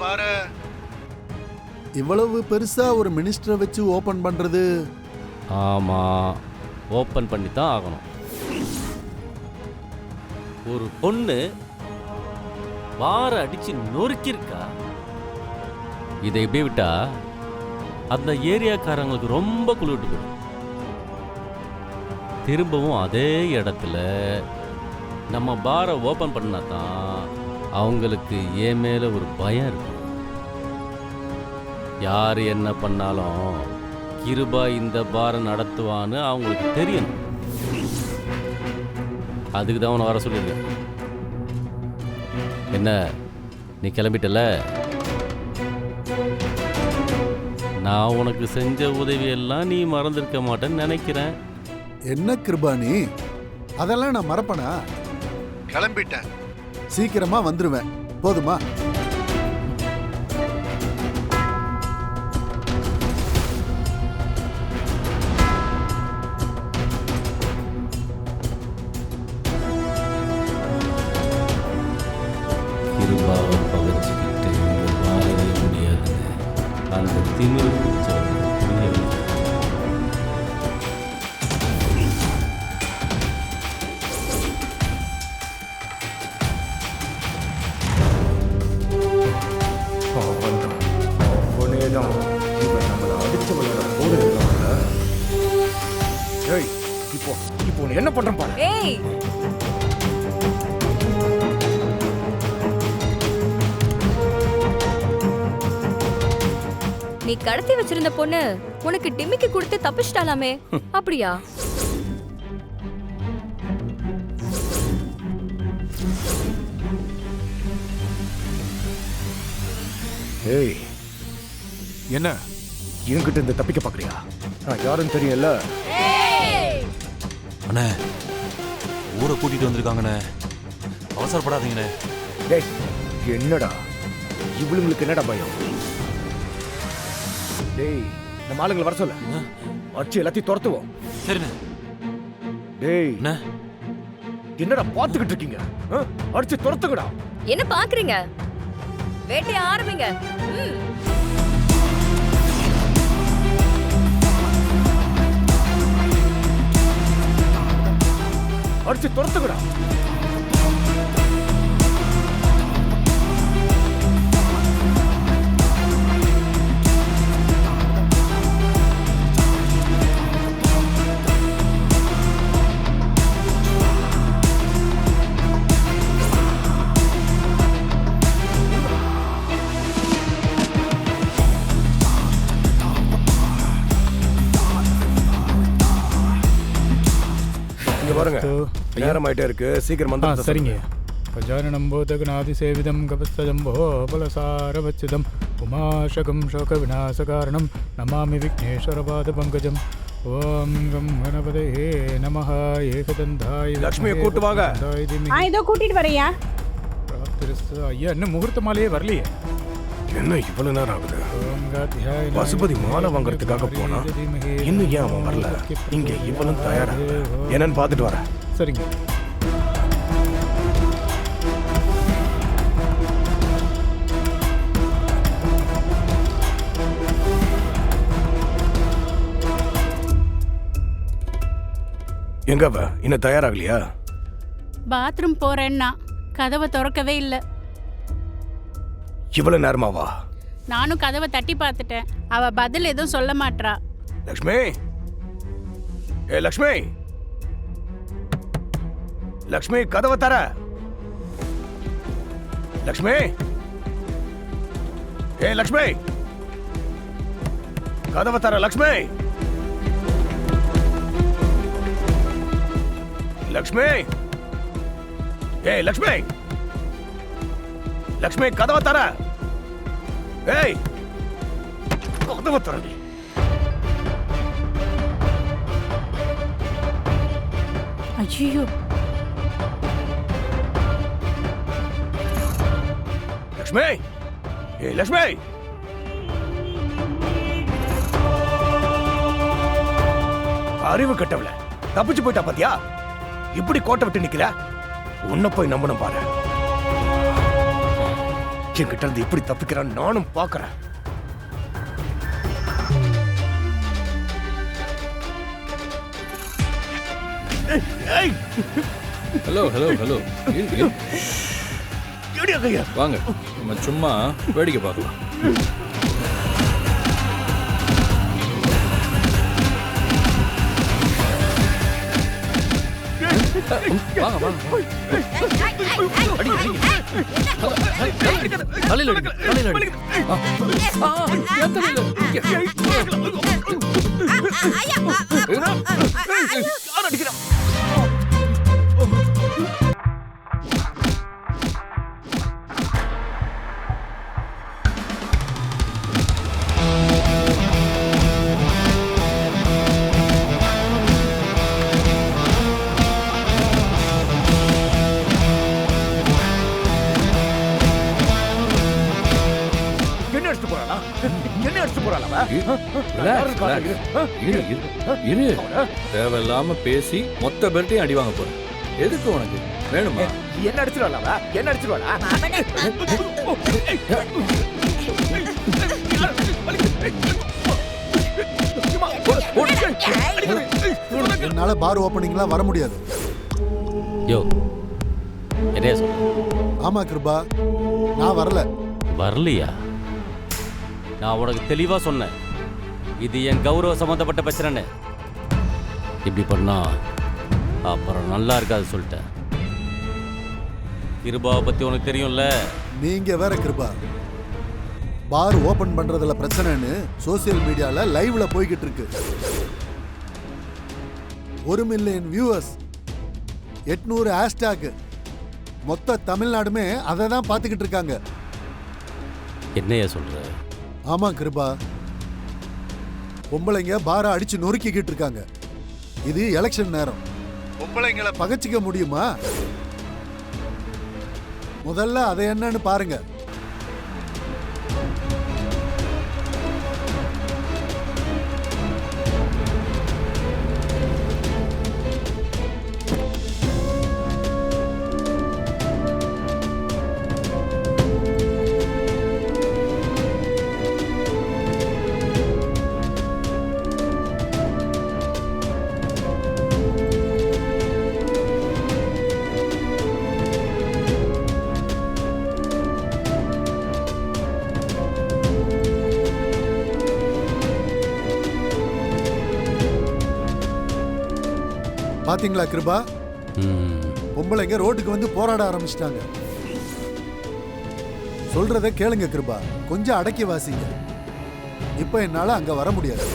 பாரு. இவ்வளவு பெருசா ஒரு மினிஸ்டரை வச்சு ஓபன் பண்றது? ஆமா, ஓப்பன் பண்ணி தான் ஆகணும். ஒரு பொண்ணு வார அடிச்சு நொறுக்கிருக்கா. இதை இப்படியே விட்டா அந்த ஏரியாக்காரங்களுக்கு ரொம்ப குளிர்ட்டு போயிடும். திரும்பவும் அதே இடத்துல நம்ம பாரை ஓப்பன் பண்ணா தான் அவங்களுக்கு என் மேல ஒரு பயம் இருக்கு. யார் என்ன பண்ணாலும் கிருபா இந்த பாரை நடத்துவான்னு அவங்களுக்கு தெரியணும். அதுக்கு தான் அவனை வர சொல்லியிருக்கேன். என்ன, நீ கிளம்பிட்டல? நான் உனக்கு செஞ்ச உதவியெல்லாம் நீ மறந்துருக்க மாட்டேன்னு நினைக்கிறேன். என்ன கிருபானி, அதெல்லாம் நான் மறப்பனா? கிளம்பிட்டேன். சீக்கிரமா வந்துருவேன், போதுமா? கிருபாவை பகச்சிக்கிட்டு வாழவே முடியாது. அந்த திமிரு பிடிச்சவங்க இப்போ என்ன பண்றேன் பாரு. ஏய், நீ கடத்தி வச்சிருந்த பொண்ணு உனக்கு டிமிக்கி கொடுத்து தப்பிச்சிட்டாலாமே, அப்படியா? ஏய், என்ன என்கிட்ட இந்த தப்பிக்க பாக்குறியா? நான் யாருன்னு தெரியல. அண்ணே, ஊரை கூட்டிட்டு வந்திருக்காங்கண்ணே, அவசரப்படாதீங்கண்ணே. டேய், என்னடா இவளுங்களுக்கு என்னடா பயம்? டேய், நம்ம ஆளுங்களை வர சொல்ல, அடிச்சு எல்லாத்தையும் துரத்துவோம். சரிண்ணே. டேய், அண்ணே, என்னடா பாத்துக்கிட்டு இருக்கீங்க? அடிச்சு துரத்துங்கடா. என்ன பாக்குறீங்க? வேட்டைய ஆரம்பிங்க. அடிச்சு துரத்துங்கடா. பாருங்க, நேரம் ஆயிட்டே இருக்கு, சீக்கிரம் வந்து. சரிங்க. கஜானனம் போதகநாதி சேவிதம் கபஸ்தஜம்போ பலசாரவச்சிதம் உமாஷகம் சோக விநாசகாரணம் நமாமி விக்னேஸ்வரபாத பங்கஜம். ஓம் கம் கணபதயே நமஹ. ஏகதந்தாய லட்சுமியை கூட்டு வாங்க. இதோ கூட்டிட்டு வரையா. ஐயா, இன்னும் முகூர்த்த மாலையே வரலையே. என்ன இவ்வளவு நேரம் ஆகுது? பசுபதி மாலை வாங்கறதுக்காக போனா இன்னும் ஏன் அவன் வரல? இங்க இவ்வளவு தயாரா என்னன்னு பாத்துட்டு வர. சரிங்க. எங்க அவ இன்னும் தயாராகலையா? பாத்ரூம் போறேன்னா கதவை திறக்கவே இல்லை. இவ்வளவு நேரமாவா? நானும் கதவை தட்டி பார்த்துட்டேன், அவ பதில் எதுவும் சொல்ல மாட்றா. லக்ஷ்மி, ஏ லக்ஷ்மி, லக்ஷ்மி கதவை தர. லக்ஷ்மி, ஏ லக்ஷ்மி, கதவை தர. லக்ஷ்மி, லக்ஷ்மி, ஏ லக்ஷ்மி, லக்ஷ்மி கதவை தர. ஏய், கதவை தர. ஐயோ, லக்ஷ்மி, ஏ லக்ஷ்மி, அறிவு கட்டவள தப்பிச்சு போயிட்டா பாத்தியா? இப்படி கோட்டை விட்டு நிக்கிற, உன்னை போய் நம்பணும் பாரு. என்கிட்ட இருந்து எப்படி தப்பிக்கிறான் நானும் பாக்குறேன். ஹலோ ஹலோ ஹலோ வாங்க, நம்ம சும்மா வேடிக்கை பார்க்கலாம். வாங்க வாங்க, தலையில அடிங்க, தலையில அடிங்க. என் தலையில அடிக்கிறேன். தேவையில்லாம பேசி மொத்த பேர்ட்டையும் அடி வாங்க போறேன். எதுக்கு உனக்கு வேணுமா? என்ன அடிச்சிருவாளா? என்ன அடிச்சிருவாளா? என்னால பார் ஓப்பனிங்லாம் வர முடியாது. யோ என்னையா சொல்ற? ஆமா கிருபா, நான் வரல. வரலையா? நான் உனக்கு தெளிவா சொன்னேன், இது என் கௌரவ சம்பந்தப்பட்ட பிரச்சனைன்னு. இப்படி பண்ணா அப்புறம் நல்லா இருக்காது சொல்லிட்டேன். கிருபாவை பத்தி உனக்கு தெரியும்ல. நீங்க வேற கிருபா, பார் ஓபன் பண்றதுல பிரச்சனைன்னு சோசியல் மீடியால லைவ்ல போய்கிட்டு இருக்கு. 1 மில்லியன் வியூவர்ஸ், 800 ஹேஷ்டாக், மொத்த தமிழ்நாடுமே அதை தான் பார்த்துக்கிட்டு இருக்காங்க. என்னையா சொல்ற? ஆமா கிருபா, பொம்பளைங்க பாரை அடிச்சு நொறுக்கிக்கிட்டு இருக்காங்க. இது எலெக்ஷன் நேரம், பொம்பளைங்களை பகச்சிக்க முடியுமா? முதல்ல அதை என்னன்னு பாருங்க. பாத்தீங்களா கிருபா, பொம்பளைங்க ரோட்டுக்கு வந்து போராட ஆரம்பிச்சிட்டாங்க. சொல்றத கேளுங்க கிருபா, கொஞ்சம் அடக்கி வாசிங்க. இப்ப என்னால அங்க வர முடியாது.